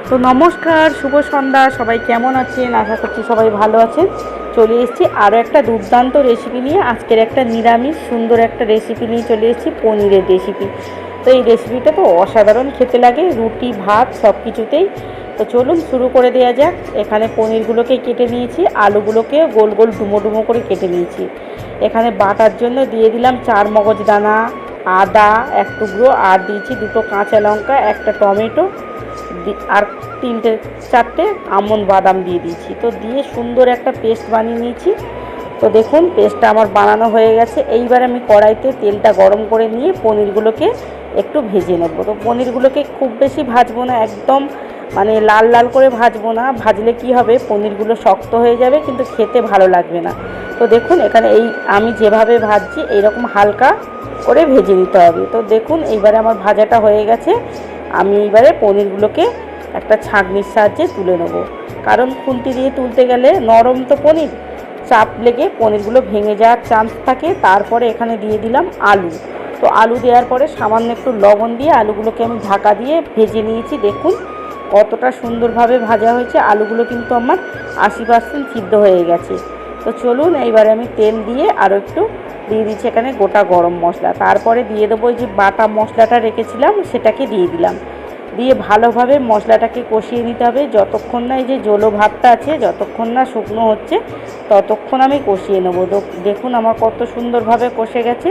তো নমস্কার, শুভ সন্ধ্যা। সবাই কেমন আছেন? আশা করছি সবাই ভালো আছেন। চলে এসেছি আরও একটা দুর্দান্ত রেসিপি নিয়ে। আজকের একটা নিরামিষ সুন্দর একটা রেসিপি নিয়ে চলে এসেছি, পনিরের রেসিপি। তো এই রেসিপিটা তো অসাধারণ খেতে লাগে রুটি ভাত সব কিছুতেই। তো চলুন শুরু করে দেওয়া যাক। এখানে পনিরগুলোকে কেটে নিয়েছি, আলুগুলোকে গোল গোল ডুমো ডুমো করে কেটে নিয়েছি। এখানে বাটার জন্য দিয়ে দিলাম 4 মগজদানা, আদা এক টুকরো, আর দিয়েছি 2টো কাঁচা লঙ্কা, একটা টমেটো, আর 3-4টে আমন্ড বাদাম দিয়ে দিয়েছি। তো দিয়ে সুন্দর একটা পেস্ট বানিয়ে নিয়েছি। তো দেখুন পেস্টটা আমার বানানো হয়ে গেছে। এইবার আমি কড়াইতে তেলটা গরম করে নিয়ে পনিরগুলোকে একটু ভেজে নেব। তো পনিরগুলোকে খুব বেশি ভাজবো না, একদম মানে লাল লাল করে ভাজবো না। ভাজলে কি হবে, পনিরগুলো শক্ত হয়ে যাবে, কিন্তু খেতে ভালো লাগবে না। তো দেখুন এখানে আমি যেভাবে ভাজছি এইরকম হালকা করে ভেজে নিতে হবে। তো দেখুন এইবারে আমার ভাজাটা হয়ে গেছে। আমি এইবারে পনিরগুলোকে একটা ছাঁকনির সাহায্যে তুলে নেব, কারণ খুন্তি দিয়ে তুলতে গেলে নরম তো পনির, চাপ লেগে পনিরগুলো ভেঙে যাওয়ার চান্স থাকে। তারপরে এখানে দিয়ে দিলাম আলু। তো আলু দেওয়ার পরে সামান্য একটু লবণ দিয়ে আলুগুলোকে আমি ঢাকা দিয়ে ভেজে নিয়েছি। দেখুন কতটা সুন্দরভাবে ভাজা হয়েছে। আলুগুলো কিন্তু আমার 80% সিদ্ধ হয়ে গেছে। তো চলুন এইবারে আমি তেল দিয়ে আরও একটু দিয়ে দিচ্ছি এখানে গোটা গরম মশলা। তারপরে দিয়ে দেবো যে বাটা মশলাটা রেখেছিলাম সেটাকে দিয়ে দিলাম। দিয়ে ভালোভাবে মশলাটাকে কষিয়ে নিতে হবে, যতক্ষণ না এই যে জলো ভাবটা আছে যতক্ষণ না শুকনো হচ্ছে ততক্ষণ আমি কষিয়ে নেবো। দেখুন আমার কত সুন্দরভাবে কষে গেছে।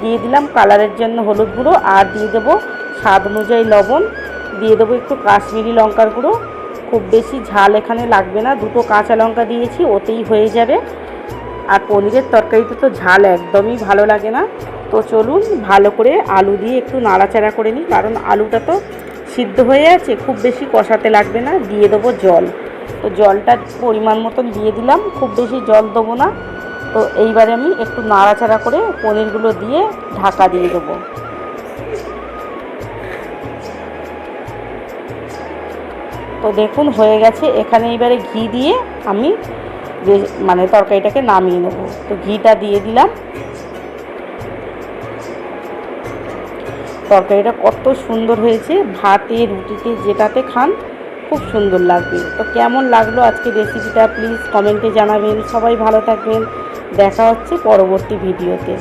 দিয়ে দিলাম কালারের জন্য হলুদ গুঁড়ো, আর দিয়ে দেবো স্বাদ অনুযায়ী লবণ, দিয়ে দেবো একটু কাশ্মীরি লঙ্কার গুঁড়ো। খুব বেশি ঝাল এখানে লাগবে না, 2টো কাঁচা লঙ্কা দিয়েছি, ওতেই হয়ে যাবে। আর পনিরের তরকারিতে তো ঝাল একদমই ভালো লাগে না। তো চলুন ভালো করে আলু দিয়ে একটু নাড়াচাড়া করে নিই, কারণ আলুটা তো সিদ্ধ হয়ে আছে, খুব বেশি কষাতে লাগবে না। দিয়ে দেবো জল। তো জলটা পরিমাণ মতন দিয়ে দিলাম, খুব বেশি জল দেবো না। তো এইবারে আমি একটু নাড়াচাড়া করে পনিরগুলো দিয়ে ঢাকা দিয়ে দেবো। তো দেখুন হয়ে গেছে। এখানে এইবারে ঘি দিয়ে আমি যে তরকারিটাকে নামিয়ে নেব। তো ঘিটা দিয়ে দিলাম। তরকারিটা কত সুন্দর হয়েছে, ভাতে রুটিতে যেটাতে খান খুব সুন্দর লাগবে। তো কেমন লাগলো আজকে রেসিপিটা প্লিজ কমেন্টে জানাবেন। সবাই ভালো থাকবেন, দেখা হচ্ছে পরবর্তী ভিডিওতে।